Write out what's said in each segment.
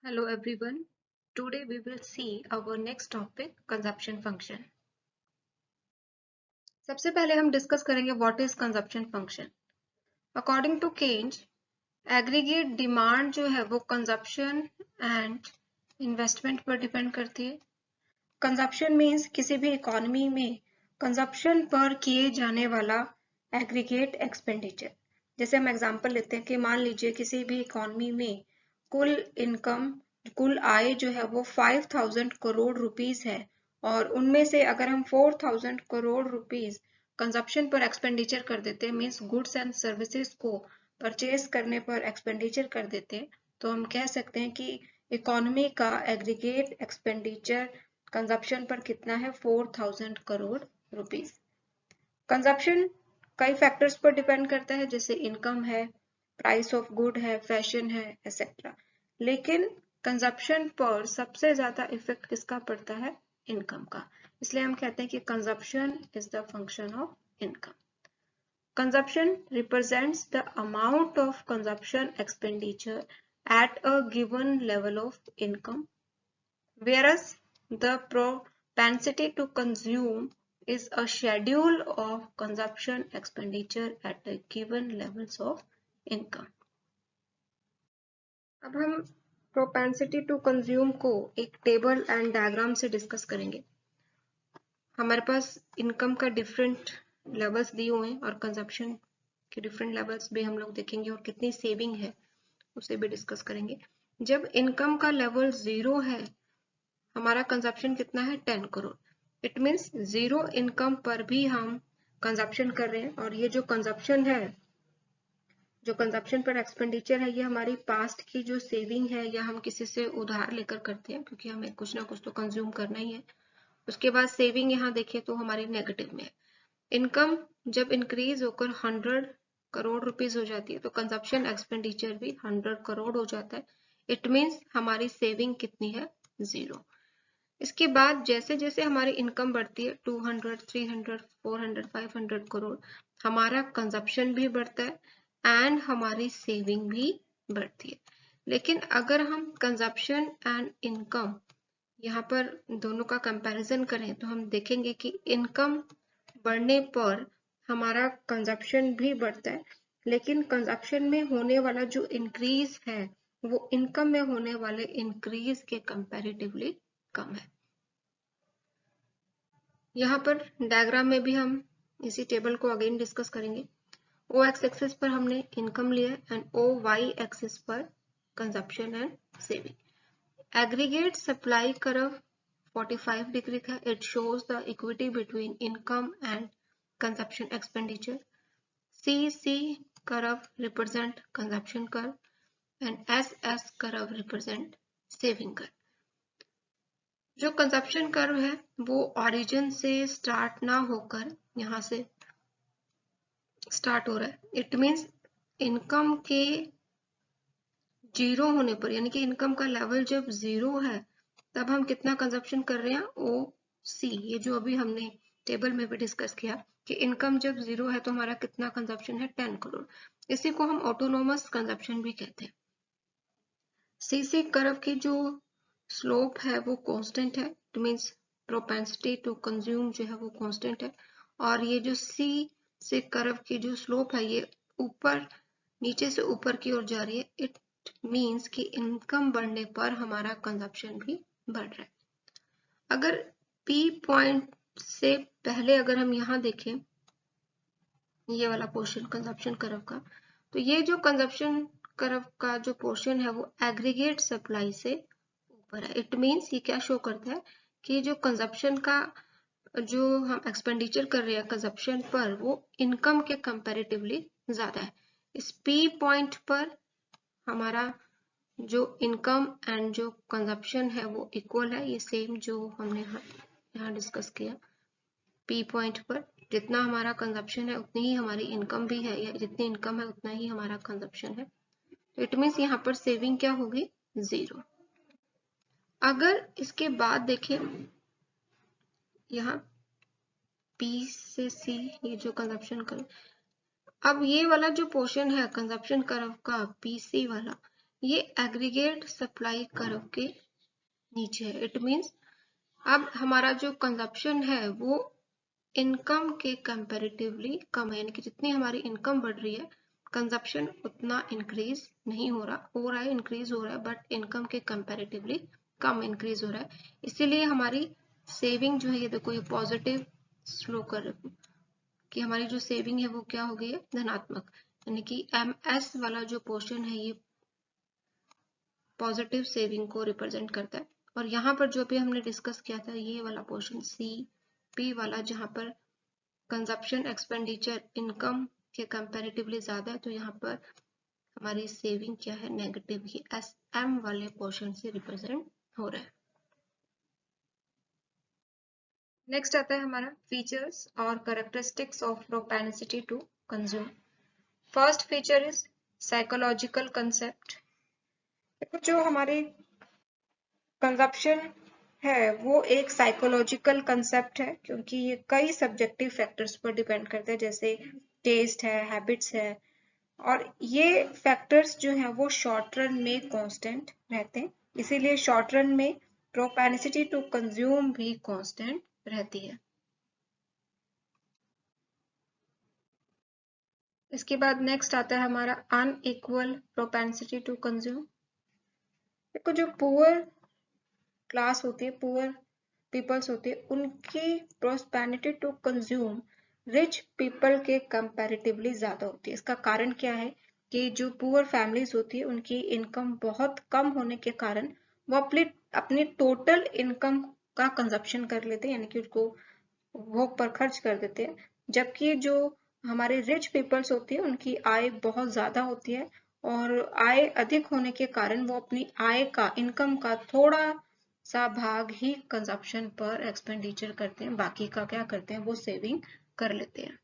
Hello everyone. Today we will see our next topic consumption function. सबसे पहले हम discuss करेंगे what is consumption function. According to Keynes, aggregate demand जो है वो कंजप्शन एंड इन्वेस्टमेंट पर डिपेंड करती है. कंजप्शन मीन्स किसी भी इकोनॉमी में कंजप्शन पर किए जाने वाला एग्रीगेट एक्सपेंडिचर. जैसे हम एग्जांपल लेते हैं कि मान लीजिए किसी भी इकोनॉमी में कुल आय जो है वो 5000 करोड़ रुपीस है और उनमें से अगर हम 4000 करोड़ रुपीस कंजप्शन पर एक्सपेंडिचर कर देते हैं, मीन्स गुड्स एंड सर्विसेज को परचेज करने पर एक्सपेंडिचर कर देते हैं, तो हम कह सकते हैं कि इकोनॉमी का एग्रीगेट एक्सपेंडिचर कंजप्शन पर कितना है, 4000 करोड़ रुपीस. कंजप्शन कई फैक्टर्स पर डिपेंड करता है, जैसे इनकम है, प्राइस ऑफ गुड है, फैशन है, एक्सेट्रा. लेकिन कंजप्शन पर सबसे ज्यादा इफेक्ट किसका पड़ता है, इनकम का. इसलिए हम कहते हैं कि consumption is the function of income. Consumption represents the amount of consumption expenditure at a given level of income, whereas the propensity to consume is a schedule of consumption expenditure at a given levels of income. अब हम propensity to consume को एक table and diagram से discuss करेंगे. हमारे पास income का different levels दिए हुए हैं और कंजप्शन के डिफरेंट लेवल्स भी हम लोग देखेंगे और कितनी सेविंग है उसे भी डिस्कस करेंगे. जब इनकम का लेवल 0 है, हमारा कंजप्शन कितना है, 10 करोड़. इट मीन्स 0 इनकम पर भी हम कंजप्शन कर रहे हैं. और ये जो कंजप्शन है, जो कंजप्शन पर एक्सपेंडिचर है, ये हमारी पास्ट की जो सेविंग है या हम किसी से उधार लेकर करते हैं, क्योंकि हमें कुछ ना कुछ तो कंज्यूम करना ही है. उसके बाद सेविंग यहाँ देखें तो हमारी नेगेटिव में है. इनकम जब इंक्रीज होकर 100 करोड़ रुपीस हो जाती है तो कंजप्शन एक्सपेंडिचर भी 100 करोड़ हो जाता है. इट मीन्स हमारी सेविंग कितनी है, 0. इसके बाद जैसे जैसे हमारी इनकम बढ़ती है 200, 300, 400, 500 करोड़, हमारा कंजप्शन भी बढ़ता है एंड हमारी सेविंग भी बढ़ती है. लेकिन अगर हम कंजप्शन एंड इनकम यहाँ पर दोनों का कंपैरिजन करें तो हम देखेंगे कि इनकम बढ़ने पर हमारा कंजप्शन भी बढ़ता है, लेकिन कंजप्शन में होने वाला जो इंक्रीज है वो इनकम में होने वाले इंक्रीज के कंपैरेटिवली कम है. यहाँ पर डायग्राम में भी हम इसी टेबल को अगेन डिस्कस करेंगे. ओ एक्स एक्सिस पर हमने इनकम लिया एंड ओ वाई एक्सिस पर consumption and saving. Aggregate supply curve 45 degree का. It shows the equity between income and consumption expenditure. CC curve represent consumption curve and SS curve represent saving curve. जो consumption curve है वो origin से start ना होकर यहाँ से start हो रहा है. इट मीन्स इनकम के 0 होने पर, यानी कि इनकम का लेवल जब 0 है तब हम कितना कंजप्शन कर रहे हैं, OC. ये जो अभी हमने टेबल में भी डिस्कस किया कि इनकम जब 0 है तो हमारा कितना कंजप्शन है, 10 करोड़. इसी को हम ऑटोनोमस कंजप्शन भी कहते हैं. सीसी कर्व की जो स्लोप है वो कांस्टेंट है. It means propensity to consume जो है वो कांस्टेंट है. और ये जो सी से कर्व की जो स्लोप है ये ऊपर नीचे से ऊपर की ओर जा रही है. इट मींस कि इनकम बढ़ने पर हमारा कंजप्शन भी बढ़ रहा है. अगर P पॉइंट से पहले अगर हम यहाँ देखें ये वाला पोर्शन कंजप्शन कर्व का, तो ये जो कंजप्शन कर्व का जो पोर्शन है वो एग्रीगेट सप्लाई से ऊपर है. इट मींस ये क्या शो करता है कि जो कंजप्शन का जो हम एक्सपेंडिचर कर रहे हैं कंजप्शन पर वो इनकम के कंपैरेटिवली ज्यादा है. इस P पॉइंट पर हमारा जो इनकम एंड जो कंजप्शन है वो इक्वल है. ये सेम जो हमने यहाँ डिस्कस किया. P पॉइंट पर जितना हमारा कंजप्शन है उतनी ही हमारी इनकम भी है, या जितनी इनकम है उतना ही हमारा कंजप्शन है. तो इट मीन्स यहाँ पर सेविंग क्या होगी, 0. अगर इसके बाद देखें यहाँ P से C ये जो कंजप्शन कर्व, अब ये वाला जो पोर्शन है कंजप्शन कर्व का PC वाला, ये एग्रीगेट सप्लाई कर्व के नीचे है। इट मीन्स अब हमारा जो कंजप्शन है वो इनकम के कंपैरेटिवली कम है, यानी कि जितनी हमारी इनकम बढ़ रही है कंजप्शन उतना इंक्रीज नहीं हो रहा है, इंक्रीज हो रहा है, बट इनकम के कंपैरेटिवली कम इंक्रीज हो रहा है। इसीलिए हमारी सेविंग जो है, ये देखो ये पॉजिटिव स्लो कर कि हमारी जो सेविंग है वो क्या हो गई है, धनात्मक, यानी कि MS वाला जो पोर्शन है ये पॉजिटिव सेविंग को रिप्रेजेंट करता है। और यहाँ पर जो भी हमने डिस्कस किया था ये वाला पोर्शन CP वाला, जहाँ पर कंजप्शन एक्सपेंडिचर इनकम के कंपैरेटिवली ज्यादा है, तो यहाँ पर हमारी सेविंग क्या है, नेगेटिव ही SM वाले पोर्शन से रिप्रेजेंट हो रहा है। नेक्स्ट आता है हमारा फीचर्स और characteristics of propensity to consume. First feature is psychological concept. जो हमारी कंजप्शन है वो एक साइकोलॉजिकल कंसेप्ट है, क्योंकि ये कई सब्जेक्टिव फैक्टर्स पर डिपेंड करते हैं, जैसे टेस्ट है, हैबिट्स है, और ये फैक्टर्स जो हैं वो शॉर्ट रन में कांस्टेंट रहते हैं। इसीलिए शॉर्ट रन में प्रोपेंसिटी टू कंज्यूम भी कांस्टेंट रहती है। इसके बाद नेक्स्ट आता है हमारा अनइक्वल प्रोपेंसिटी टू कंज्यूम। देखो जो पुअर क्लास होती है, पुअर पीपल्स होती है, उनकी prosperity to consume rich people के कंपैरेटिवली ज्यादा होती है। इसका कारण क्या है कि जो पुअर फैमिलीज होती है उनकी इनकम बहुत कम होने के कारण वो अपनी टोटल इनकम का कंजप्शन कर लेते हैं, यानी कि उसको भोग पर खर्च कर देते हैं। जबकि जो हमारे रिच पीपल्स होती है उनकी आय बहुत ज्यादा होती है, और आय अधिक होने के कारण वो अपनी आय का, इनकम का थोड़ा सा भाग ही कंजप्शन पर एक्सपेंडिचर करते हैं, बाकी का क्या करते हैं, वो सेविंग कर लेते हैं।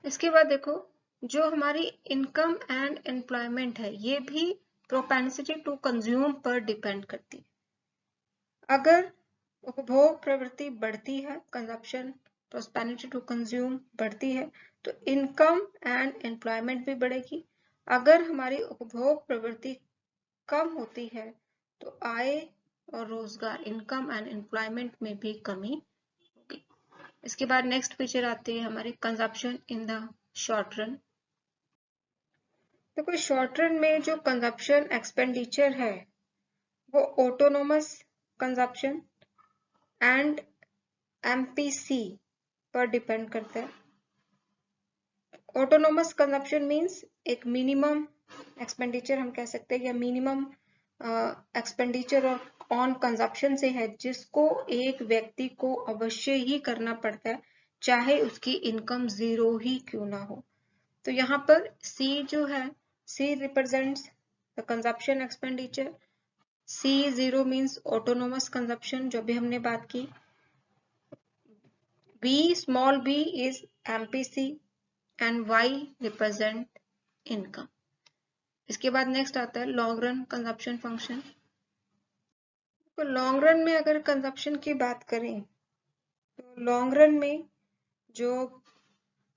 इसके बाद देखो जो हमारी इनकम एंड एम्प्लॉयमेंट है ये भी प्रोपेंसिटी टू कंज्यूम पर डिपेंड करती है। अगर उपभोग प्रवृत्ति बढ़ती है, कंजप्शन प्रोस्पेरिटी टू कंज्यूम बढ़ती है, तो इनकम एंड एम्प्लॉयमेंट भी बढ़ेगी। अगर हमारी उपभोग प्रवृत्ति कम होती है तो आय और रोजगार, इनकम एंड एम्प्लॉयमेंट में भी कमी होगी। इसके बाद नेक्स्ट फीचर आती है हमारी consumption in the short run. देखो शॉर्ट रन में जो कंजप्शन एक्सपेंडिचर है वो ऑटोनोमस कंजप्शन एंड MPC पर डिपेंड करता है। ऑटोनोमस कंजप्शन मींस एक मिनिमम एक्सपेंडिचर हम कह सकते हैं, या मिनिमम एक्सपेंडिचर ऑन कंजप्शन से है, जिसको एक व्यक्ति को अवश्य ही करना पड़ता है, चाहे उसकी इनकम जीरो ही क्यों ना हो। तो यहाँ पर C जो है, C represents the consumption expenditure, C0 means autonomous consumption जो भी हमने बात की, small b is MPC and Y represent income। इसके बाद नेक्स्ट आता है लॉन्ग रन कंजप्शन फंक्शन। तो लॉन्ग रन में अगर कंजप्शन की बात करें तो लॉन्ग रन में जो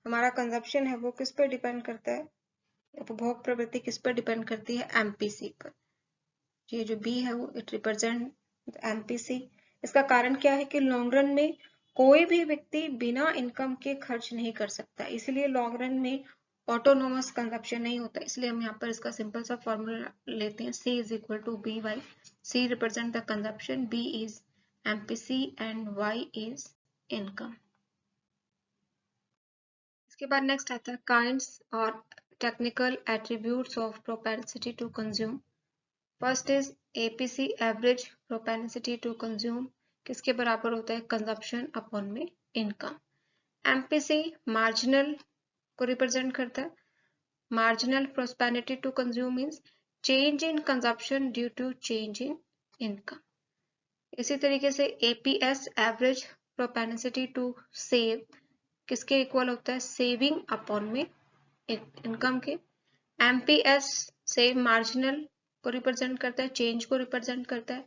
हमारा कंजप्शन है वो किस पर डिपेंड करता है, उपभोग प्रवृत्ति किस पर डिपेंड करती है, MPC पर। ये जो B है वो इट रिप्रेजेंट MPC। इसका कारण क्या है कि लॉन्ग रन में कोई भी व्यक्ति बिना इनकम के खर्च नहीं कर सकता, इसलिए लॉन्ग रन में ऑटोनोमस कंजप्शन नहीं होता। इसलिए हम यहाँ पर इसका सिंपल सा फॉर्मूला लेते हैं, C is equal to BY। C represent the consumption, B is MPC and Y is income. इसके बाद नेक्स्ट आता है काइंड्स और technical attributes of propensity to consume. First is APC average propensity to consume, किसके बराबर होता है, consumption upon में इनकम। MPC मार्जिनल को रिप्रेजेंट करता है, marginal prosperity to consume means change in consumption due to change in income. इसी तरीके से APS average propensity to save किसके इक्वल होता है, सेविंग अपॉन में इनकम के। MPS से मार्जिनल को रिप्रेजेंट करता है, चेंज को रिप्रेजेंट करता है,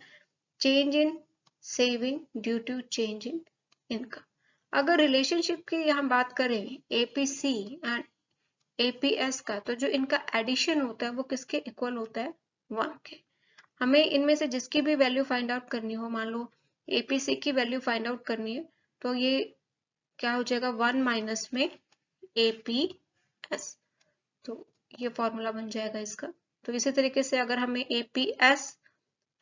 change in saving due to change in income. अगर रिलेशनशिप की यहाँ बात करें APC एंड एपीएस का, तो जो इनका एडिशन होता है वो किसके इक्वल होता है, 1 के। हमें इनमें से जिसकी भी वैल्यू फाइंड आउट करनी हो, मान लो एपीसी की वैल्यू फाइंड आउट करनी है, तो ये क्या हो जाएगा, 1 माइनस में एपीएस, तो ये फॉर्मूला बन जाएगा इसका। तो इसी तरीके से अगर हमें एपीएस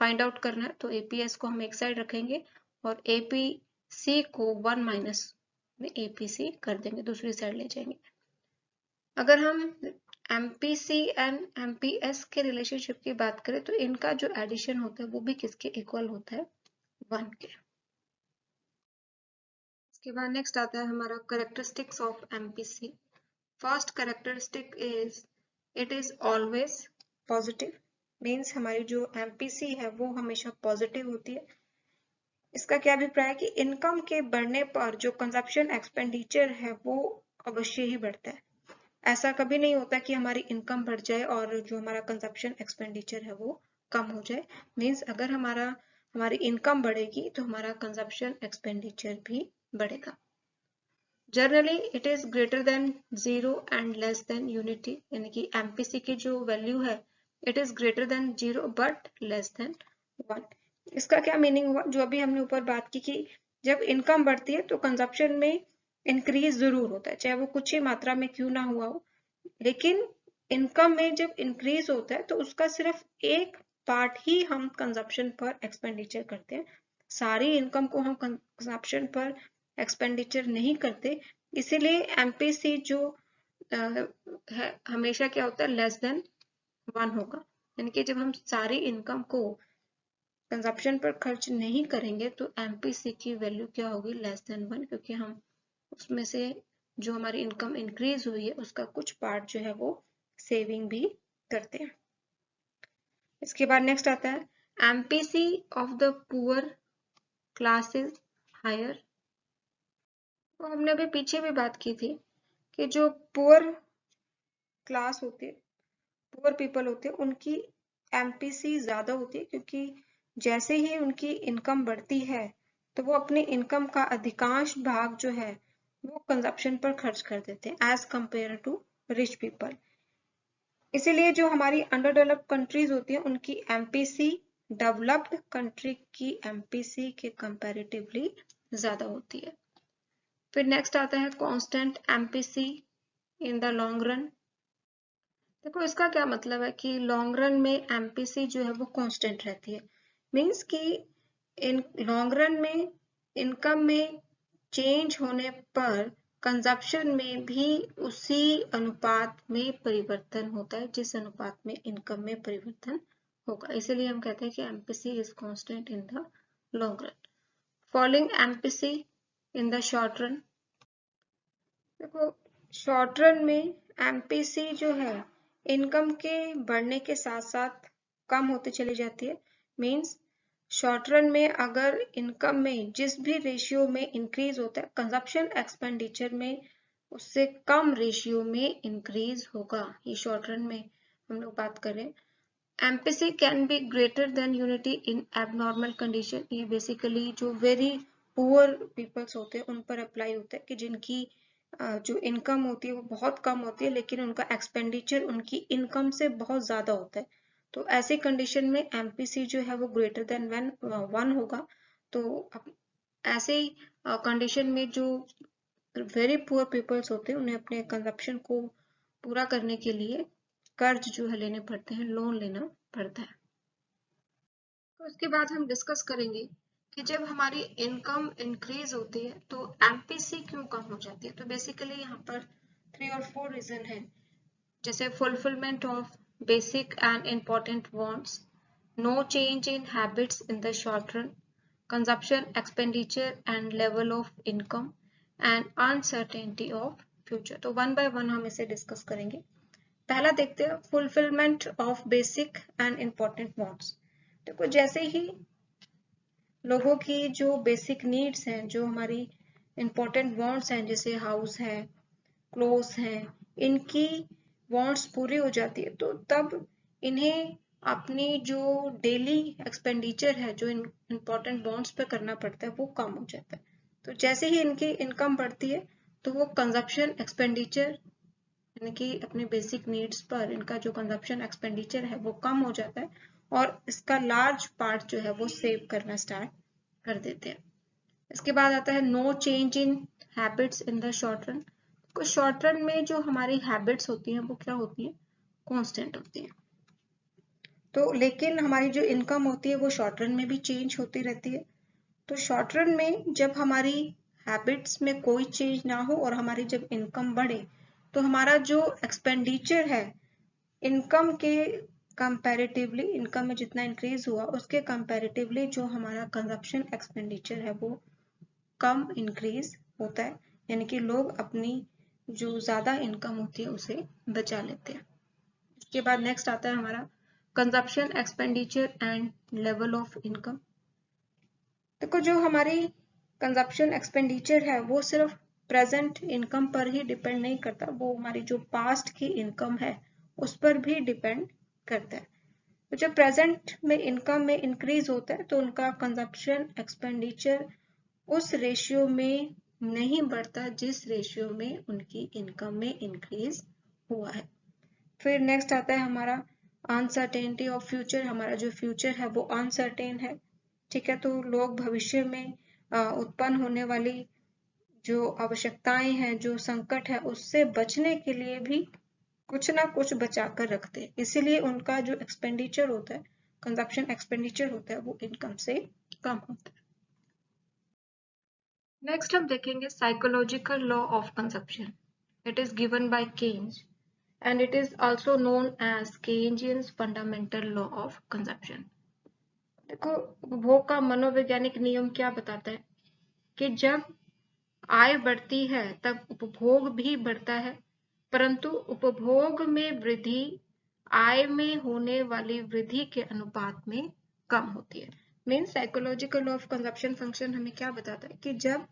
फाइंड आउट करना है तो एपीएस को हम एक साइड रखेंगे और एपीसी को 1 माइनस में एपीसी कर देंगे, दूसरी साइड ले जाएंगे। अगर हम एमपीसी एंड एमपीएस के रिलेशनशिप की बात करें तो इनका जो एडिशन होता है वो भी किसके इक्वल होता है, 1 के। इसके बाद नेक्स्ट आता है हमारा characteristics of MPC. First characteristic is it is always positive, means हमारी जो एमपीसी है वो हमेशा पॉजिटिव होती है। इसका क्या अभिप्राय है कि इनकम के बढ़ने पर जो कंजप्शन एक्सपेंडिचर है वो अवश्य ही बढ़ता है। ऐसा कभी नहीं होता कि हमारी इनकम बढ़ जाए और जो हमारा कंजप्शन एक्सपेंडिचर है वो कम हो जाए। मीन्स अगर हमारी इनकम बढ़ेगी तो हमारा कंजप्शन एक्सपेंडिचर भी बढ़ेगा। Generally it is greater than 0 and less than unity, यानी कि एमपीसी की जो वैल्यू है it is greater than 0 but less than 1। इसका क्या मीनिंग हुआ, जो अभी हमने ऊपर बात की कि जब इनकम बढ़ती है तो कंजप्शन में इंक्रीज जरूर होता है, चाहे वो कुछ ही मात्रा में क्यों ना हुआ हो, लेकिन इनकम में जब इंक्रीज होता है तो उसका सिर्फ एक पार्ट ही हम कंजप्शन पर एक्सपेंडिचर करते हैं, सारी इनकम को हम कंजप्शन पर एक्सपेंडिचर नहीं करते। इसीलिए एमपीसी जो है हमेशा क्या होता है, लेस देन 1 होगा, यानी कि जब हम सारी इनकम को कंजप्शन पर खर्च नहीं करेंगे तो एमपीसी की वैल्यू क्या होगी, लेस देन 1, क्योंकि हम उसमें से जो हमारी इनकम इंक्रीज हुई है उसका कुछ पार्ट जो है वो सेविंग भी करते हैं। इसके बाद नेक्स्ट आता है MPC of the poor class is higher. तो हमने अभी पीछे भी बात की थी कि जो पुअर क्लास होती है, पुअर पीपल होते हैं, उनकी एमपीसी ज्यादा होती है, क्योंकि जैसे ही उनकी इनकम बढ़ती है तो वो अपनी इनकम का अधिकांश भाग जो है वो कंजप्शन पर खर्च कर देते हैं as compare to rich people. इसीलिए जो हमारी अंडर डेवलप्ड कंट्रीज होती है उनकी एमपीसी डेवलप्ड कंट्री की एमपीसी के कंपैरेटिवली ज्यादा होती है। फिर नेक्स्ट आता है constant MPC in the long run. देखो इसका क्या मतलब है कि लॉन्ग रन में एमपीसी जो है वो कांस्टेंट रहती है, मींस कि इन लॉन्ग रन में इनकम में चेंज होने पर कंजप्शन में भी उसी अनुपात में परिवर्तन होता है जिस अनुपात में इनकम में परिवर्तन होगा, इसीलिए हम कहते हैं कि MPC is constant in the long run. Following MPC in the short run. देखो शॉर्ट रन में एमपीसी जो है इनकम के बढ़ने के साथ साथ कम होते चली जाती है, मींस शॉर्ट रन में अगर इनकम में जिस भी रेशियो में इंक्रीज होता है कंजप्शन एक्सपेंडिचर में उससे कम रेशियो में इंक्रीज होगा, ये शॉर्ट रन में हम लोग बात कर रहे हैं। MPC can be greater than unity in abnormal condition, ये बेसिकली जो वेरी पुअर पीपल्स होते हैं उन पर अप्लाई होता है कि जिनकी जो इनकम होती है वो बहुत कम होती है लेकिन उनका एक्सपेंडिचर उनकी इनकम से बहुत ज्यादा होता है, तो ऐसी कंडीशन में एमपीसी जो है वो ग्रेटर देन 1 होगा। तो ऐसे कंडीशन में जो वेरी पुअर पीपल्स होते हैं उन्हें अपने कंजप्शन को पूरा करने के लिए कर्ज जो है लेने पड़ते हैं, लोन लेना पड़ता है। तो इसके बाद हम डिस्कस करेंगे कि जब हमारी इनकम इंक्रीज होती है तो एमपीसी क्यों कम हो जाती है। तो बेसिकली यहाँ पर 3 और 4 रीजन है, जैसे fulfilment of basic and important wants, no change in habits in the short run, consumption expenditure and level of income and uncertainty of future. तो वन बाय वन हम इसे डिस्कस करेंगे। पहला देखते हैं fulfilment of basic and important wants. देखो जैसे ही लोगों की जो बेसिक नीड्स हैं, जो हमारी इंपॉर्टेंट वांट्स हैं जैसे हाउस है, क्लोथ्स हैं, इनकी वांट्स पूरी हो जाती है तो तब इन्हें अपनी जो डेली एक्सपेंडिचर है जो इंपॉर्टेंट वांट्स पे करना पड़ता है वो कम हो जाता है। तो जैसे ही इनकी इनकम बढ़ती है तो वो कंजप्शन एक्सपेंडिचर यानी कि अपने बेसिक नीड्स पर इनका जो कंजप्शन एक्सपेंडिचर है वो कम हो जाता है और इसका लार्ज पार्ट जो है वो सेव करना स्टार्ट कर देते हैं। इसके बाद आता है no change in habits in the short run. तो शॉर्ट रन में जो हमारी हैबिट्स होती हैं वो क्या होती हैं, कांस्टेंट होती हैं। तो लेकिन हमारी जो इनकम होती है वो शॉर्ट रन में भी चेंज होती रहती है। तो शॉर्ट रन में जब हमारी हैबिट्स में कोई चेंज ना हो और हमारी जब इनकम बढ़े तो हमारा जो एक्सपेंडिचर है इनकम के कंपैरेटिवली, इनकम में जितना इंक्रीज हुआ उसके कंपैरेटिवली जो हमारा कंजप्शन एक्सपेंडिचर है वो कम इंक्रीज होता है, यानी कि लोग अपनी जो ज्यादा इनकम होती है उसे बचा लेते हैं। इसके बाद नेक्स्ट आता है हमारा consumption expenditure and level of income. देखो जो हमारी कंजप्शन एक्सपेंडिचर है वो सिर्फ प्रेजेंट इनकम पर ही डिपेंड नहीं करता, वो हमारी जो पास्ट की इनकम है उस पर भी डिपेंड करता है। तो जब प्रेजेंट में इनकम में इंक्रीज होता है तो उनका कंजप्शन एक्सपेंडिचर उस रेशियो में नहीं बढ़ता जिस रेशियो में उनकी इनकम में इंक्रीज हुआ है। फिर नेक्स्ट आता है हमारा अनसर्टेनिटी ऑफ फ्यूचर। हमारा जो फ्यूचर है वो अनसर्टेन है, ठीक है। तो लोग भविष्य में उत्पन्न होने वाली जो आवश्यकताएं हैं, जो संकट है, उससे बचने के लिए भी कुछ ना कुछ बचा कर रखते हैं, इसीलिए उनका जो एक्सपेंडिचर होता है, कंजप्शन एक्सपेंडिचर होता है, वो इनकम से कम होता है। नेक्स्ट हम देखेंगे psychological law of consumption. It is given by Keynes and it is also known as Keynesian's fundamental law of consumption। देखो उपभोग का मनोवैज्ञानिक नियम क्या बताता है कि जब आय बढ़ती है तब उपभोग भी बढ़ता है, परंतु उपभोग में वृद्धि आय में होने वाली वृद्धि के अनुपात में कम होती है। Mean psychological law of consumption function हमें क्या बताता है कि जब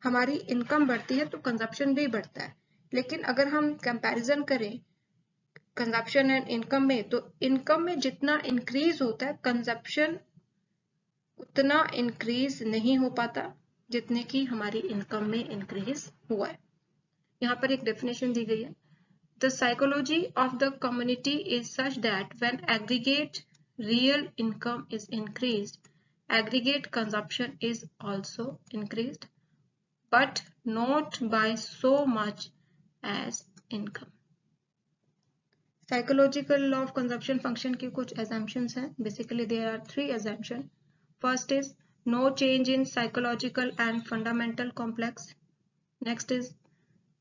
हमारी इनकम बढ़ती है तो कंजप्शन भी बढ़ता है, लेकिन अगर हम कंपैरिजन करें कंजप्शन एंड इनकम में, तो इनकम में जितना इंक्रीज होता है कंजप्शन उतना इंक्रीज नहीं हो पाता जितने की हमारी इनकम में इंक्रीज हुआ है। यहाँ पर एक डेफिनेशन दी गई है, the psychology of the community is such that when aggregate real income is increased, aggregate consumption is also increased, but not by so much as income. Psychological law of consumption function की कुछ assumptions हैं। Basically there are 3 assumptions। First is no change in psychological and fundamental complex. Next is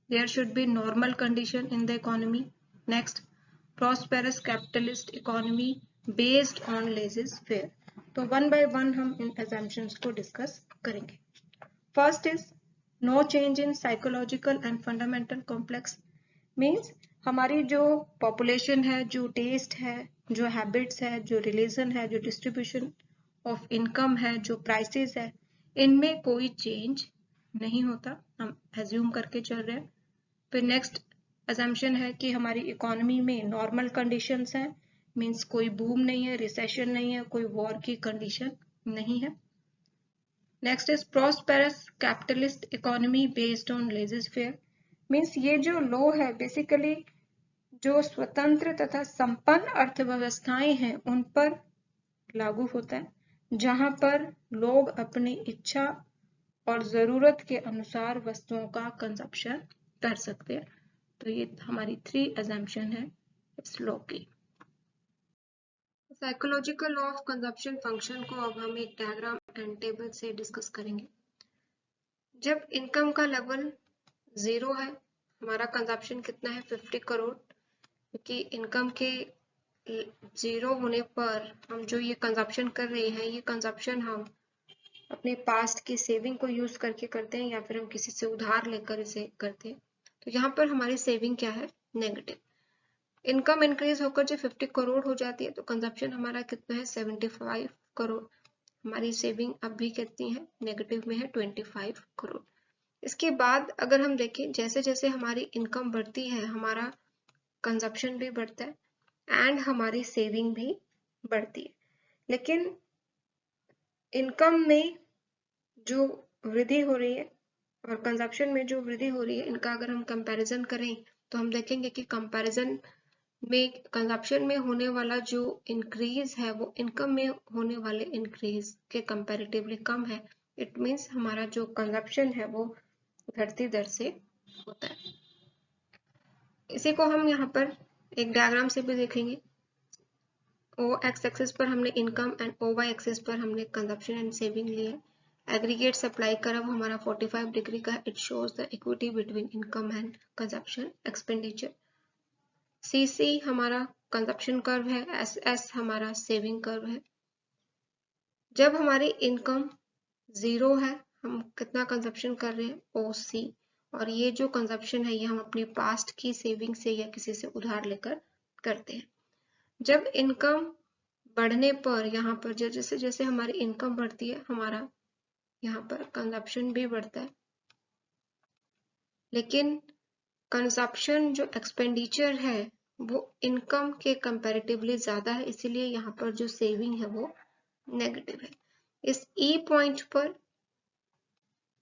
there should be normal condition in the economy. Next prosperous capitalist economy based on laissez fair. तो one by one हम इन assumptions को discuss करेंगे। First is no change in psychological and fundamental complex. Means हमारी जो population है, जो test है, जो हैबिट्स है, जो रिलीजन है, जो डिस्ट्रीब्यूशन ऑफ इनकम है, जो प्राइसेस है, इनमें कोई चेंज नहीं होता, हम एज्यूम करके चल रहे हैं। फिर नेक्स्ट असम्पशन है कि हमारी इकोनॉमी में नॉर्मल कंडीशंस हैं, मीन्स कोई बूम नहीं है, रिसेशन नहीं है, कोई वॉर की कंडीशन नहीं है। Next is prosperous capitalist economy based on laissez faire. Means ये जो लॉ है बेसिकली जो स्वतंत्र तथा संपन्न अर्थव्यवस्थाएं हैं उन पर लागू होता है, जहां पर लोग अपनी इच्छा और जरूरत के अनुसार वस्तुओं का कंजप्शन कर सकते हैं। तो ये हमारी 3 assumption है इस लॉ की। Psychological law of consumption function को अब हम एक डायग्राम एंड टेबल से डिस्कस करेंगे। जब इनकम का लेवल 0 है, हमारा कंजप्शन कितना है 50 करोड़, क्योंकि इनकम के 0 होने पर हम जो ये कंजप्शन कर रहे हैं, ये कंजप्शन हम अपने पास्ट की सेविंग को यूज करके करते हैं या फिर हम किसी से उधार लेकर इसे करते हैं। तो यहाँ पर हमारी सेविंग क्या है, नेगेटिव। इनकम इंक्रीज होकर जो 50 करोड़ हो जाती है तो कंजप्शन हमारा कितना है 75 करोड़। हमारी सेविंग अब भी कितनी है, नेगेटिव में है 25 करोड़। इसके बाद अगर हम देखें जैसे जैसे हमारी इनकम बढ़ती है हमारा कंजप्शन भी बढ़ता है एंड हमारी सेविंग भी बढ़ती है, लेकिन इनकम में जो वृद्धि हो रही है और कंजप्शन में जो वृद्धि हो रही है, इनका अगर हम कंपैरिजन करें तो हम देखेंगे कि कंपैरिजन में कंजप्शन में होने वाला जो इंक्रीज है वो इनकम में होने वाले इंक्रीज के कंपैरेटिवली कम है। इट मीन्स हमारा जो कंजप्शन है वो घटती दर से होता है। इसी को हम यहाँ पर एक डायग्राम से भी देखेंगे। ओ एक्स एक्सिस पर हमने income and O Y axis पर हमने कंजप्शन एंड सेविंग लिए। एग्रीगेट सप्लाई कर्व हमारा 45 डिग्री का, it shows the equity between income and consumption expenditure. CC हमारा कंजप्शन कर्व है, एस एस हमारा सेविंग कर्व है। जब हमारी इनकम 0 है, हम कितना कंजप्शन कर रहे हैं, ओ सी, और ये जो कंजप्शन है ये हम अपनी पास्ट की सेविंग से या किसी से उधार लेकर करते हैं। जब इनकम बढ़ने पर यहाँ पर जैसे जैसे हमारी इनकम बढ़ती है हमारा यहाँ पर कंजप्शन भी बढ़ता है, लेकिन कंजप्शन जो एक्सपेंडिचर है वो इनकम के कंपैरेटिवली ज्यादा है, इसीलिए यहाँ पर जो सेविंग है वो नेगेटिव है। इस ई पॉइंट पर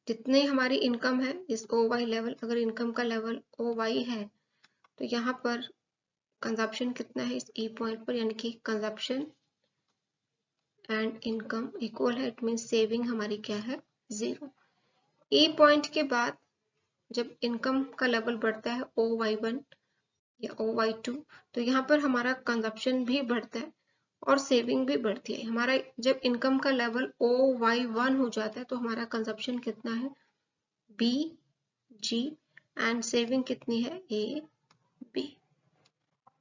जितने हमारी इनकम है, इस ओ वाई लेवल, अगर इनकम का लेवल ओ वाई है तो यहाँ पर कंजप्शन कितना है इस ई पॉइंट पर, यानी कि कंजप्शन एंड इनकम इक्वल है। इट मीन सेविंग हमारी क्या है, 0। ई पॉइंट के बाद जब इनकम का लेवल बढ़ता है OY1 या OY2, तो यहाँ पर हमारा कंजप्शन भी बढ़ता है और सेविंग भी बढ़ती है। हमारा जब इनकम का लेवल OY1 हो जाता है तो हमारा कंजप्शन कितना है, BG, एंड सेविंग कितनी है, AB।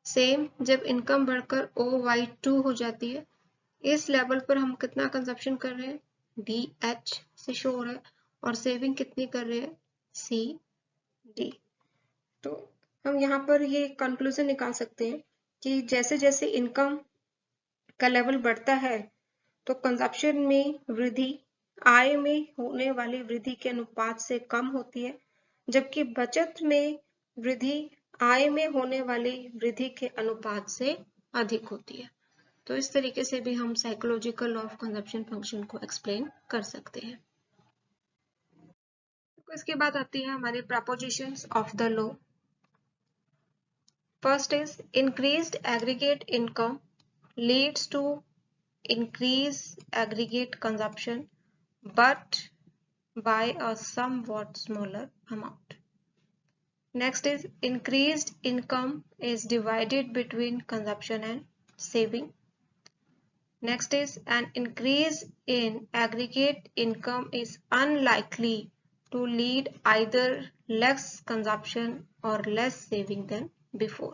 सेम जब इनकम बढ़कर OY2 हो जाती है, इस लेवल पर हम कितना कंजप्शन कर रहे हैं, DH से शो हो रहा है, और सेविंग कितनी कर रहे हैं, CD। तो हम यहाँ पर ये कंक्लूजन निकाल सकते हैं कि जैसे जैसे इनकम का लेवल बढ़ता है तो कंजप्शन में वृद्धि आय में होने वाली वृद्धि के अनुपात से कम होती है, जबकि बचत में वृद्धि आय में होने वाली वृद्धि के अनुपात से अधिक होती है। तो इस तरीके से भी हम psychological law of consumption function को एक्सप्लेन कर सकते हैं। तो इसके बाद आती है हमारे propositions of the law. First is increased aggregate income leads to increased aggregate consumption, but by a somewhat smaller amount. Next is increased income is divided between consumption and saving. Next is an increase in aggregate income is unlikely to lead either less consumption or less saving than before.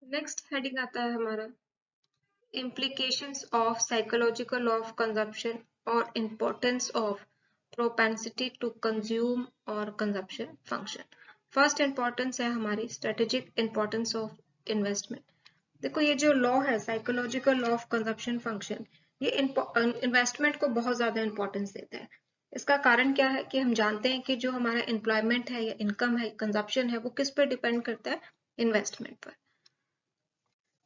Next heading आता है हमारा implications of psychological law of consumption और importance of propensity to consume और consumption function। First importance है हमारी strategic importance of investment। देखो ये जो लॉ है psychological law of consumption function, ये इन्वेस्टमेंट को बहुत ज्यादा इंपॉर्टेंस देता है। इसका कारण क्या है कि हम जानते हैं कि जो हमारा एम्प्लॉयमेंट है या इनकम है, कंजप्शन है, वो किस पे डिपेंड करता है, इन्वेस्टमेंट पर।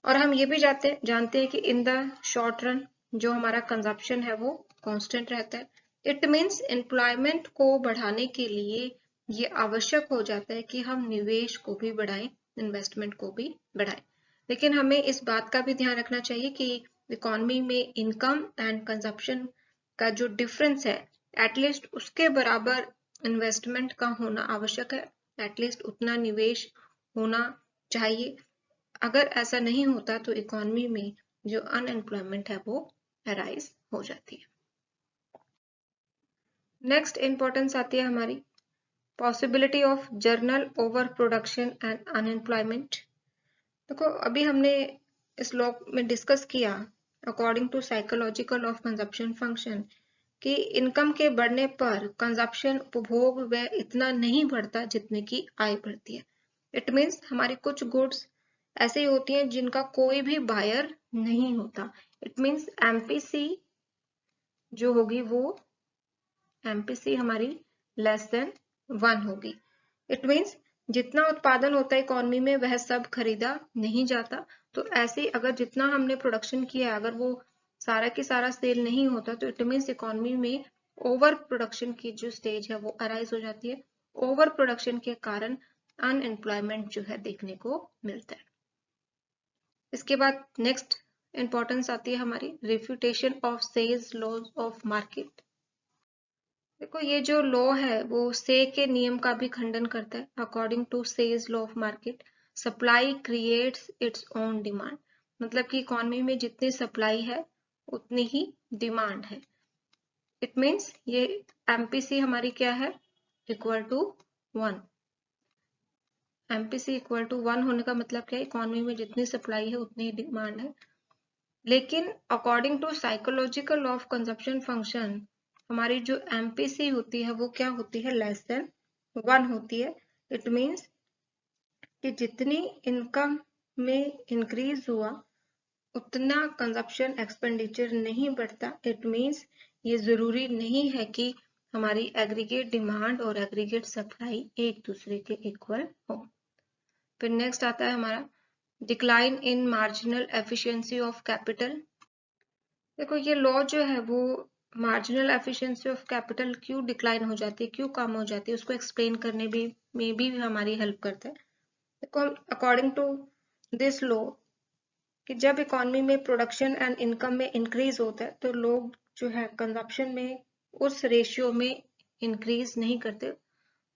और हम ये भी जानते हैं कि इन द शॉर्ट रन जो हमारा कंजप्शन है वो कांस्टेंट रहता है। इट मींस एम्प्लॉयमेंट को बढ़ाने के लिए ये आवश्यक हो जाता है कि हम निवेश को भी बढ़ाएं, इन्वेस्टमेंट को भी बढ़ाएं। लेकिन हमें इस बात का भी ध्यान रखना चाहिए कि इकोनॉमी में इनकम एंड कंजप्शन का जो डिफरेंस है एटलीस्ट उसके बराबर इन्वेस्टमेंट का होना आवश्यक है, एटलीस्ट उतना निवेश होना चाहिए। अगर ऐसा नहीं होता तो इकोनॉमी में जो अनएम्प्लॉयमेंट है वो अराइज हो जाती है। नेक्स्ट इंपॉर्टेंस आती है हमारी possibility of journal overproduction and unemployment. देखो अभी हमने इस लॉ में डिस्कस किया according to psychological of consumption function कि इनकम के बढ़ने पर कंजप्शन उपभोग व्यय इतना नहीं बढ़ता जितने की आय बढ़ती है। इट मीन्स हमारी कुछ गुड्स ऐसी होती हैं जिनका कोई भी बायर नहीं होता। इट मीन्स एमपीसी जो होगी वो एमपीसी हमारी लेस देन 1 होगी। इट मीन्स जितना उत्पादन होता है इकोनॉमी में वह सब खरीदा नहीं जाता। तो ऐसे अगर जितना हमने प्रोडक्शन किया अगर वो सारा की सारा सेल नहीं होता तो इट मीन्स इकोनॉमी में ओवर प्रोडक्शन की जो स्टेज है वो अराइज हो जाती है। ओवर प्रोडक्शन के कारण अनएम्प्लॉयमेंट जो है देखने को मिलता है। इसके बाद नेक्स्ट इंपॉर्टेंस आती है हमारी refutation of Say's laws of market. देखो ये जो लॉ है वो से के नियम का भी खंडन करता है। According to Say's law of market, supply creates its own demand. मतलब कि इकोनॉमी में जितनी सप्लाई है उतनी ही डिमांड है। इट मीन्स ये एमपीसी हमारी क्या है, equal to 1। MPC equal to 1 होने का मतलब क्या है, इकोनॉमी में जितनी सप्लाई है उतनी ही डिमांड है। लेकिन according to psychological law of consumption function, हमारी जो एमपीसी होती है वो क्या होती है, लेस देन 1 होती है। इट मीन्स कि जितनी इनकम में इंक्रीज हुआ उतना कंजप्शन एक्सपेंडिचर नहीं बढ़ता। इट मीन्स ये जरूरी नहीं है कि हमारी एग्रीगेट डिमांड और एग्रीगेट सप्लाई एक दूसरे के इक्वल हो। फिर नेक्स्ट आता है हमारा decline in marginal efficiency of capital. देखो ये लॉ जो है वो मार्जिनल एफिशिएंसी ऑफ कैपिटल क्यों डिक्लाइन हो जाती है, क्यों कम हो जाती है, उसको एक्सप्लेन करने में भी हमारी हेल्प करता है। देखो अकॉर्डिंग टू दिस लॉ कि जब इकोनॉमी में प्रोडक्शन एंड इनकम में इंक्रीज होता है तो लोग जो है कंजप्शन में उस रेशियो में इंक्रीज नहीं करते,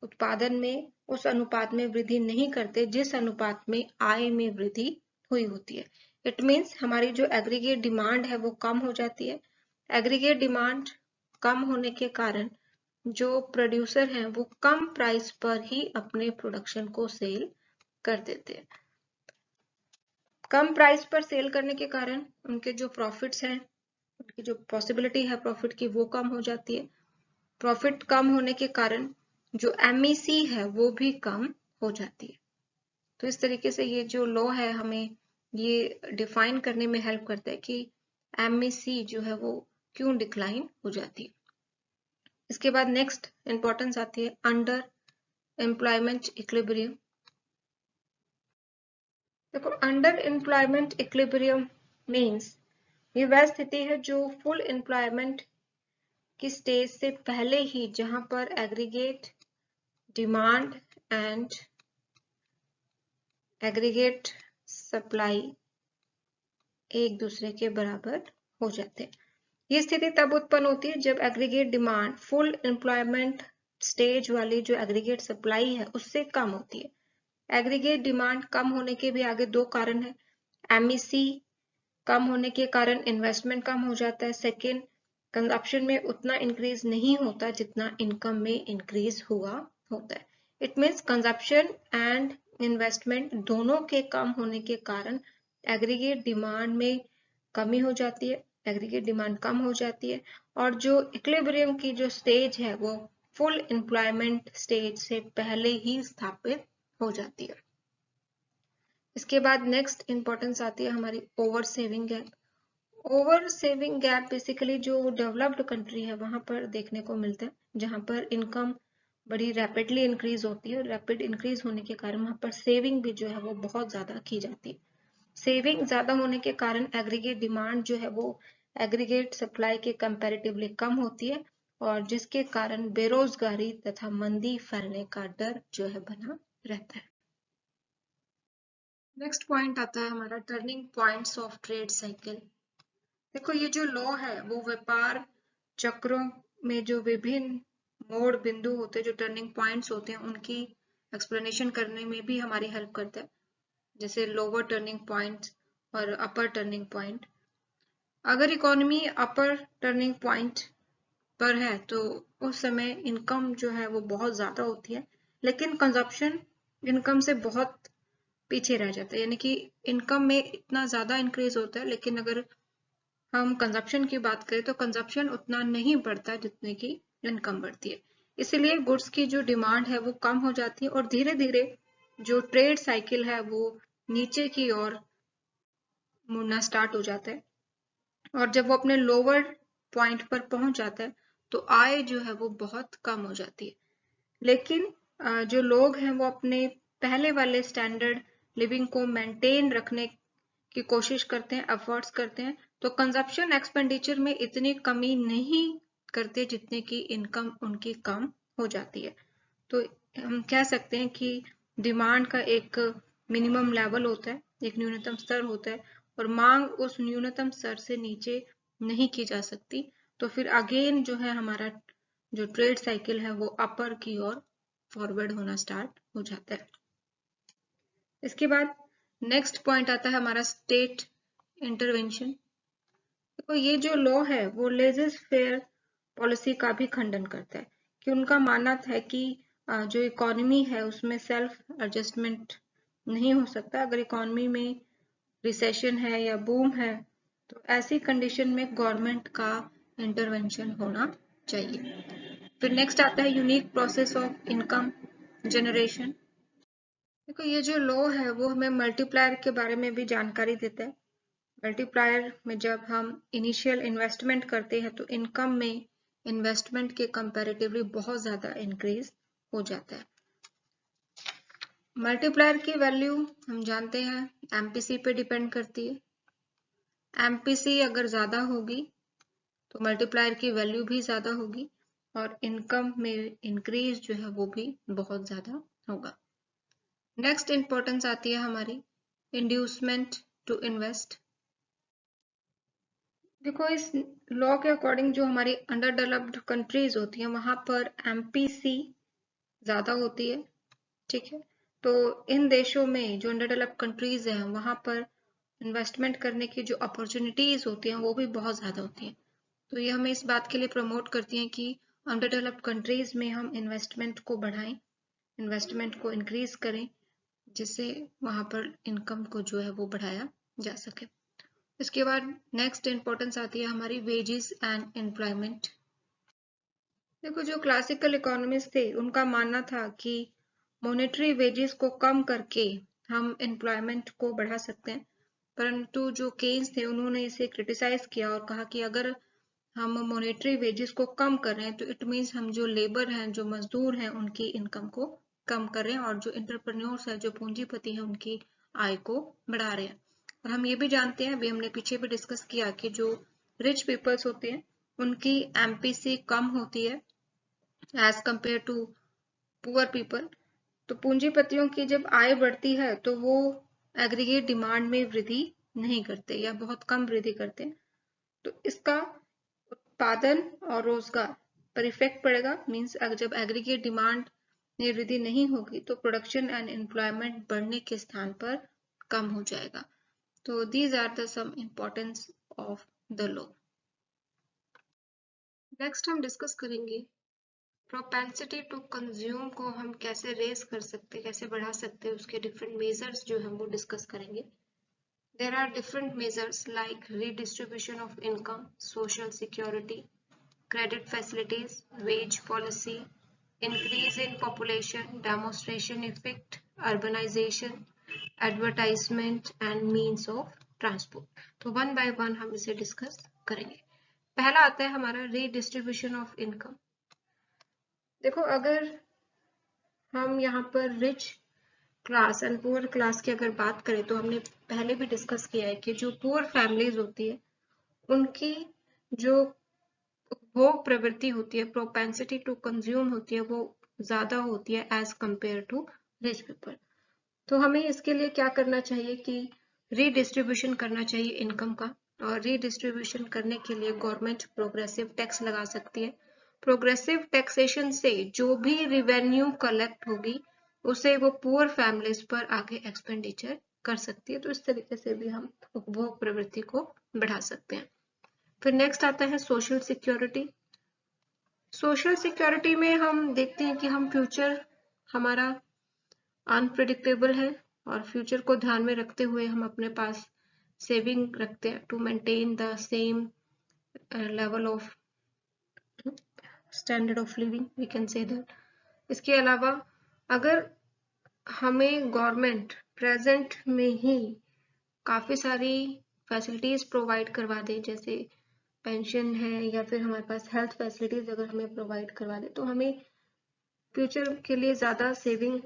उत्पादन में उस अनुपात में वृद्धि नहीं करते जिस अनुपात में आय में वृद्धि हुई होती है। इट मीन्स हमारी जो एग्रीगेट डिमांड है वो कम हो जाती है। एग्रीगेट डिमांड कम होने के कारण जो प्रोड्यूसर हैं वो कम प्राइस पर ही अपने प्रोडक्शन को सेल कर देते हैं। कम प्राइस पर सेल करने के कारण उनके जो प्रॉफिट्स हैं, उनकी जो पॉसिबिलिटी है प्रॉफिट की वो कम हो जाती है। प्रॉफिट कम होने के कारण जो एमईसी है वो भी कम हो जाती है। तो इस तरीके से ये जो लॉ है हमें ये डिफाइन करने में हेल्प करता है कि एमईसी जो है वो क्यों डिक्लाइन हो जाती है। इसके बाद नेक्स्ट इंपॉर्टेंस आती है अंडर एम्प्लॉयमेंट इक्विलिब्रियम। देखो अंडर एम्प्लॉयमेंट इक्विलिब्रियम मीन्स ये वह स्थिति है जो फुल एम्प्लॉयमेंट की स्टेज से पहले ही, जहां पर aggregate demand and aggregate supply एक दूसरे के बराबर हो जाते हैं। ये स्थिति तब उत्पन्न होती है जब aggregate demand full employment stage वाली जो एग्रीगेट सप्लाई है उससे कम होती है। एग्रीगेट डिमांड कम होने के भी आगे दो कारण है। एमईसी कम होने के कारण इन्वेस्टमेंट कम हो जाता है। सेकेंड, कंजप्शन में उतना इंक्रीज नहीं होता जितना इनकम में इंक्रीज हुआ होता है। It means consumption and investment दोनों के कम होने के कारण एग्रीगेट डिमांड में कमी हो जाती है, एग्रीगेट डिमांड कम हो जाती है और जो इक्विलिब्रियम की जो स्टेज है वो फुल एम्प्लॉयमेंट स्टेज से पहले ही स्थापित हो जाती है। इसके बाद नेक्स्ट इंपॉर्टेंस आती है हमारी over saving gap. Over saving gap basically जो डेवलप्ड कंट्री है वहां पर देखने को मिलता है, जहां पर इनकम बड़ी रैपिडली इंक्रीज होती है। रैपिड इंक्रीज होने के कारण वहां पर सेविंग भी जो है वो बहुत ज्यादा की जाती है। सेविंग ज्यादा होने के कारण एग्रीगेट डिमांड जो है वो एग्रीगेट सप्लाई के कंपैरेटिवली कम होती है और जिसके कारण बेरोजगारी तथा मंदी फैलने का डर जो है बना रहता है। नेक्स्ट पॉइंट आता है हमारा turning points of trade cycle. देखो ये जो लॉ है वो व्यापार चक्रों में जो विभिन्न मोड़ बिंदु होते हैं, जो टर्निंग पॉइंट्स होते हैं, उनकी एक्सप्लेनेशन करने में भी हमारी हेल्प करता है, जैसे लोअर टर्निंग पॉइंट और अपर टर्निंग पॉइंट। अगर इकोनॉमी अपर टर्निंग पॉइंट पर है तो उस समय इनकम जो है वो बहुत ज्यादा होती है, लेकिन कंजप्शन इनकम से बहुत पीछे रह जाता है। यानी कि इनकम में इतना ज्यादा इंक्रीज होता है, लेकिन अगर हम कंजप्शन की बात करें तो कंजप्शन उतना नहीं बढ़ता जितने की इनकम बढ़ती है। इसलिए गुड्स की जो डिमांड है वो कम हो जाती है और धीरे धीरे जो ट्रेड साइकिल है वो नीचे की ओर मुड़ना स्टार्ट हो जाता है और जब वो अपने लोअर पॉइंट पर पहुंच जाता है तो आय जो है वो बहुत कम हो जाती है। लेकिन जो लोग हैं वो अपने पहले वाले स्टैंडर्ड लिविंग को मेंटेन रखने की कोशिश करते हैं, एफर्ट्स करते हैं, तो कंजप्शन एक्सपेंडिचर में इतनी कमी नहीं करते जितने की इनकम उनकी कम हो जाती है। तो हम कह सकते हैं कि डिमांड का एक मिनिमम लेवल होता है, एक न्यूनतम स्तर होता है, और मांग उस न्यूनतम स्तर से नीचे नहीं की जा सकती, तो फिर अगेन जो है हमारा जो ट्रेड साइकिल है वो अपर की ओर फॉरवर्ड होना स्टार्ट हो जाता है। इसके बाद नेक्स्ट पॉइंट आता है हमारा स्टेट इंटरवेंशन। तो ये जो लॉ है वो लेजेस फेयर पॉलिसी का भी खंडन करता है, कि उनका मानना है कि जो इकोनॉमी है उसमें सेल्फ एडजस्टमेंट नहीं हो सकता। अगर इकोनॉमी में रिसेशन है या बूम है तो ऐसी कंडीशन में गवर्नमेंट का इंटरवेंशन होना चाहिए। फिर नेक्स्ट आता है unique process of income generation. देखो ये जो लॉ है वो हमें मल्टीप्लायर के बारे में भी जानकारी देता है। मल्टीप्लायर में जब हम इनिशियल इन्वेस्टमेंट करते हैं तो इनकम में इन्वेस्टमेंट के कंपैरेटिवली बहुत ज्यादा इंक्रीज हो जाता है। मल्टीप्लायर की वैल्यू हम जानते हैं एमपीसी पे डिपेंड करती है। एमपीसी अगर ज्यादा होगी तो मल्टीप्लायर की वैल्यू भी ज्यादा होगी और इनकम में इंक्रीज जो है वो भी बहुत ज्यादा होगा। नेक्स्ट इंपॉर्टेंस आती है हमारी इंड्यूसमेंट टू इन्वेस्ट। देखो इस लॉ के अकॉर्डिंग जो हमारी अंडर डेवलप्ड कंट्रीज होती हैं वहां पर एमपीसी ज्यादा होती है, ठीक है। तो इन देशों में जो अंडर डेवलप्ड कंट्रीज हैं वहां पर इन्वेस्टमेंट करने की जो अपॉर्चुनिटीज होती हैं वो भी बहुत ज्यादा होती हैं। तो ये हमें इस बात के लिए प्रमोट करती हैं कि अंडर डेवलप्ड कंट्रीज में हम इन्वेस्टमेंट को बढ़ाएं, इन्वेस्टमेंट को इंक्रीज करें, जिससे वहां पर इनकम को जो है वो बढ़ाया जा सके। इसके बाद नेक्स्ट इंपॉर्टेंस आती है हमारी वेजेस एंड एम्प्लॉयमेंट। देखो जो क्लासिकल इकोनॉमिस्ट थे उनका मानना था कि मॉनेटरी वेजेस को कम करके हम एम्प्लॉयमेंट को बढ़ा सकते हैं, परंतु जो केन्स थे उन्होंने इसे क्रिटिसाइज किया और कहा कि अगर हम मॉनेटरी वेजेस को कम कर रहे हैं तो इट मीन्स हम जो लेबर हैं, जो मजदूर हैं, उनकी इनकम को कम कर रहे हैं और जो एंटरप्रेन्योर्स है, जो पूंजीपति है, उनकी आय को बढ़ा रहे हैं। और हम ये भी जानते हैं, अभी हमने पीछे भी डिस्कस किया कि जो रिच पीपल्स होते हैं उनकी एमपीसी कम होती है as compare to poor people. तो पूंजीपतियों की जब आय बढ़ती है तो वो एग्रीगेट डिमांड में वृद्धि नहीं करते या बहुत कम वृद्धि करते हैं, तो इसका उत्पादन और रोजगार पर इफेक्ट पड़ेगा। मींस जब एग्रीगेट डिमांड में वृद्धि नहीं होगी तो प्रोडक्शन एंड एम्प्लॉयमेंट बढ़ने के स्थान पर कम हो जाएगा। तो these are the some importance of the law. Next हम डिस्कस करेंगे प्रोपेंसिटी टू कंज्यूम को हम कैसे रेज कर सकते हैं, कैसे बढ़ा सकते हैं, उसके डिफरेंट मेजर्स जो हम वो डिस्कस करेंगे। There are different measures like redistribution of income, social security, credit facilities, wage policy, increase in population, demonstration effect, urbanization, advertisement and means of transport। तो वन बाय वन हम इसे discuss करेंगे। पहला आता है हमारा रीडिस्ट्रीब्यूशन ऑफ इनकम। देखो अगर हम यहाँ पर rich class and poor class की अगर बात करें तो हमने पहले भी डिस्कस किया है कि जो पुअर फैमिलीज होती है उनकी जो उपभोग प्रवृत्ति होती है, प्रोपेंसिटी टू कंज्यूम होती है, वो ज्यादा होती है as compare to rich people. तो हमें इसके लिए क्या करना चाहिए कि रीडिस्ट्रीब्यूशन करना चाहिए इनकम का, और रीडिस्ट्रीब्यूशन करने के लिए गवर्नमेंट प्रोग्रेसिव टैक्स लगा सकती है। प्रोग्रेसिव टैक्सेशन से जो भी रिवेन्यू कलेक्ट होगी उसे वो पुअर फैमिलीज पर आगे एक्सपेंडिचर कर सकती है। तो इस तरीके से भी हम उपभोग प्रवृत्ति को बढ़ा सकते हैं। फिर नेक्स्ट आता है सोशल सिक्योरिटी। सोशल सिक्योरिटी में हम देखते हैं कि हम फ्यूचर हमारा अनप्रिडिक्टेबल है और फ्यूचर को ध्यान में रखते हुए हम अपने पास सेविंग रखते हैं to maintain the same level of standard of living, we can say that. इसके अलावा अगर हमें गवर्नमेंट प्रेजेंट में ही काफी सारी फैसिलिटीज प्रोवाइड करवा दे, जैसे पेंशन है या फिर हमारे पास हेल्थ फैसिलिटीज अगर हमें प्रोवाइड करवा दे, तो हमें फ्यूचर के लिए ज्यादा सेविंग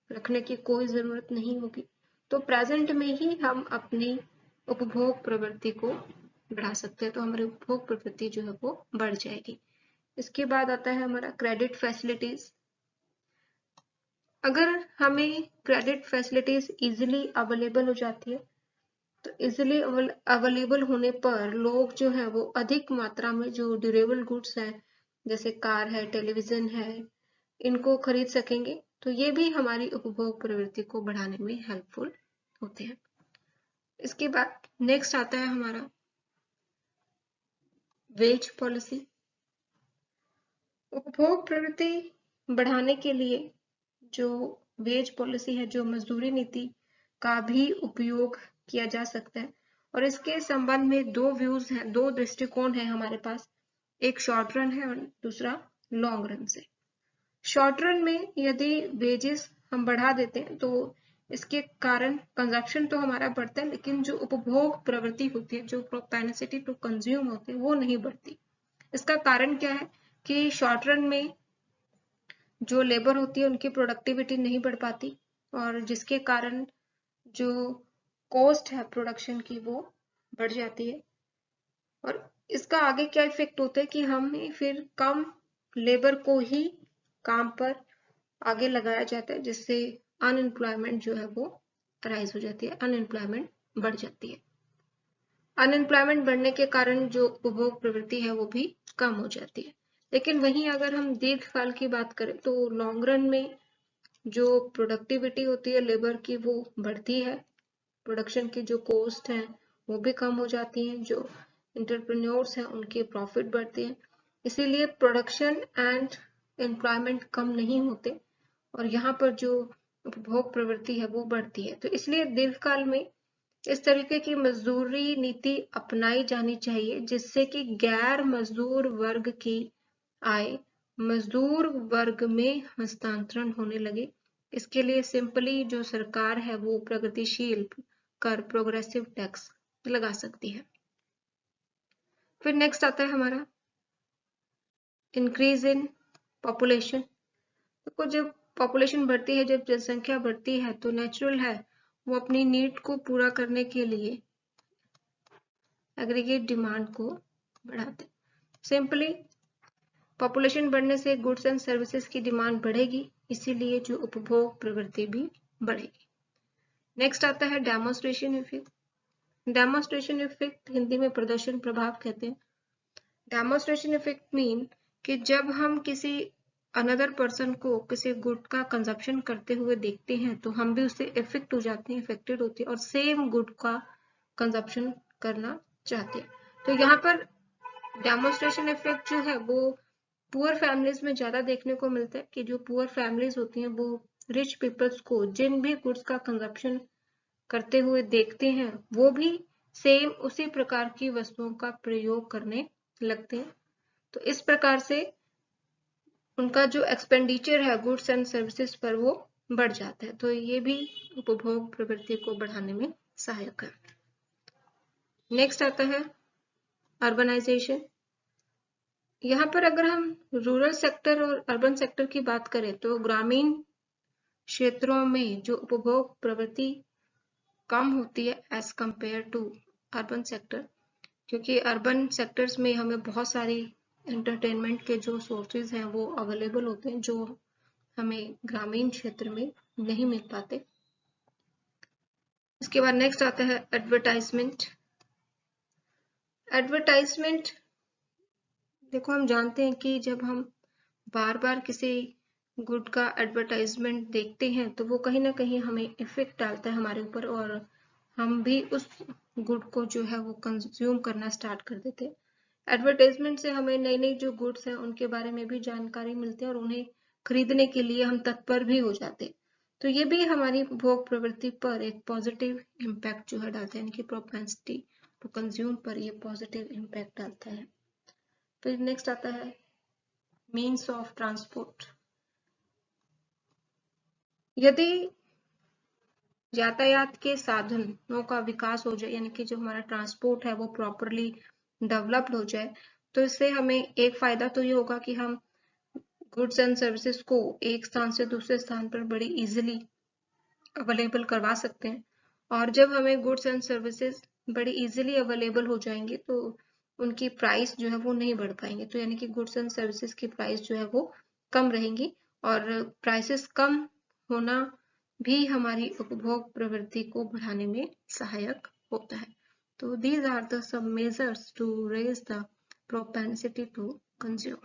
रखने की कोई जरूरत नहीं होगी। तो प्रेजेंट में ही हम अपनी उपभोग प्रवृत्ति को बढ़ा सकते हैं, तो हमारी उपभोग प्रवृत्ति जो है वो बढ़ जाएगी। इसके बाद आता है हमारा क्रेडिट फैसिलिटीज। अगर हमें क्रेडिट फैसिलिटीज इजीली अवेलेबल हो जाती है तो इजीली अवेलेबल होने पर लोग जो है वो अधिक मात्रा में जो ड्यूरेबल गुड्स है जैसे कार है, टेलीविजन है, इनको खरीद सकेंगे। तो ये भी हमारी उपभोग प्रवृत्ति को बढ़ाने में हेल्पफुल होते हैं। इसके बाद नेक्स्ट आता है हमारा वेज पॉलिसी। उपभोग प्रवृत्ति बढ़ाने के लिए जो वेज पॉलिसी है, जो मजदूरी नीति का भी उपयोग किया जा सकता है। और इसके संबंध में दो व्यूज हैं, दो दृष्टिकोण है हमारे पास, एक शॉर्ट रन है और दूसरा लॉन्ग रन से। शॉर्ट रन में यदि वेजेस हम बढ़ा देते हैं तो इसके कारण कंजप्शन तो हमारा बढ़ता है, लेकिन जो उपभोग प्रवृत्ति होती है, जो प्रोपेंसिटी टू कंज्यूम होती है, वो नहीं बढ़ती। इसका कारण क्या है कि शॉर्ट रन में जो लेबर होती है उनकी प्रोडक्टिविटी नहीं बढ़ पाती और जिसके कारण जो कॉस्ट है प्रोडक्शन की वो बढ़ जाती है। और इसका आगे क्या इफेक्ट होता है कि हमें फिर कम लेबर को ही काम पर आगे लगाया जाता है, जिससे अनएम्प्लॉयमेंट जो है वो राइज हो जाती है, अनएम्प्लॉयमेंट बढ़ जाती है। अनएम्प्लॉयमेंट बढ़ने के कारण जो उपभोग प्रवृत्ति है वो भी कम हो जाती है। लेकिन वहीं अगर हम दीर्घकाल की बात करें तो लॉन्ग रन में जो प्रोडक्टिविटी होती है लेबर की वो बढ़ती है, प्रोडक्शन की जो कॉस्ट है वो भी कम हो जाती है, जो एंटरप्रेन्योर्स हैं उनके प्रॉफिट बढ़ते हैं। इसीलिए प्रोडक्शन एंड एम्प्लॉयमेंट कम नहीं होते और यहाँ पर जो उपभोग प्रवृत्ति है वो बढ़ती है। तो इसलिए दीर्घकाल में इस तरीके की मजदूरी नीति अपनाई जानी चाहिए जिससे कि गैर मजदूर वर्ग की आय मजदूर वर्ग में हस्तांतरण होने लगे। इसके लिए सिंपली जो सरकार है वो प्रगतिशील कर, प्रोग्रेसिव टैक्स लगा सकती है। फिर नेक्स्ट आता है हमारा इंक्रीज इन पॉपुलेशन। तो जब पॉपुलेशन बढ़ती है, जब जनसंख्या बढ़ती है तो नेचुरल है वो अपनी नीड को पूरा करने के लिए एग्रीगेट डिमांड को बढ़ाते। सिंपली पॉपुलेशन बढ़ने से गुड्स एंड सर्विसेज की डिमांड बढ़ेगी, इसीलिए जो उपभोग प्रवृत्ति भी बढ़ेगी। नेक्स्ट आता है demonstration effect. Demonstration effect Hindi में प्रदर्शन प्रभाव कहते हैं। डेमोन्स्ट्रेशन इफेक्ट मीन कि जब हम किसी अनदर पर्सन को किसी गुड का कंजप्शन करते हुए देखते हैं तो हम भी उससे इफेक्ट हो जाते हैं, इफेक्टेड होते हैं और सेम गुड का कंजप्शन करना चाहते हैं। तो यहाँ पर डेमोन्स्ट्रेशन इफेक्ट जो है वो पुअर फैमिलीज में ज्यादा देखने को मिलता है कि जो पुअर फैमिलीज होती हैं वो रिच पीपल्स को जिन भी गुड्स का कंजप्शन करते हुए देखते हैं वो भी सेम उसी प्रकार की वस्तुओं का प्रयोग करने लगते हैं। तो इस प्रकार से उनका जो एक्सपेंडिचर है गुड्स एंड सर्विसेज पर वो बढ़ जाता है। तो ये भी उपभोग प्रवृत्ति को बढ़ाने में सहायक है। नेक्स्ट आता है अर्बनाइजेशन। यहाँ पर अगर हम रूरल सेक्टर और अर्बन सेक्टर की बात करें तो ग्रामीण क्षेत्रों में जो उपभोग प्रवृत्ति कम होती है as compare to urban sector, क्योंकि अर्बन सेक्टर्स में हमें बहुत सारी एंटरटेनमेंट के जो सोर्सेज हैं वो अवेलेबल होते हैं जो हमें ग्रामीण क्षेत्र में नहीं मिल पाते। इसके बाद नेक्स्ट आता है एडवर्टाइजमेंट। एडवर्टाइजमेंट देखो, हम जानते हैं कि जब हम बार बार किसी गुड का एडवर्टाइजमेंट देखते हैं तो वो कहीं ना कहीं हमें इफेक्ट डालता है हमारे ऊपर और हम भी उस गुड को जो है वो कंज्यूम करना स्टार्ट कर देते हैं। एडवर्टाइजमेंट से हमें नई नई जो गुड्स हैं उनके बारे में भी जानकारी मिलती है और उन्हें खरीदने के लिए हम तत्पर भी हो जाते हैं। तो ये भी हमारी उपभोग प्रवृत्ति पर एक पॉजिटिव इम्पैक्ट जो है डालता है, यानी कि प्रोपेंसिटी टू कंज्यूम पर ये पॉजिटिव इम्पैक्ट डालता है। फिर नेक्स्ट आता है मीन्स ऑफ ट्रांसपोर्ट। यदि यातायात के साधनों का विकास हो जाए, यानी कि जो हमारा ट्रांसपोर्ट है वो प्रॉपरली डेवलप्ड हो जाए, तो इससे हमें एक फायदा तो ये होगा कि हम गुड्स एंड सर्विसेज को एक स्थान से दूसरे स्थान पर बड़ी इजीली अवेलेबल करवा सकते हैं। और जब हमें गुड्स एंड सर्विसेज बड़ी इजीली अवेलेबल हो जाएंगे तो उनकी प्राइस जो है वो नहीं बढ़ पाएंगे। तो यानी कि गुड्स एंड सर्विसेज की प्राइस जो है वो कम रहेंगी और प्राइसेस कम होना भी हमारी उपभोग प्रवृत्ति को बढ़ाने में सहायक होता है। तो these are the some measures to raise the propensity to consume.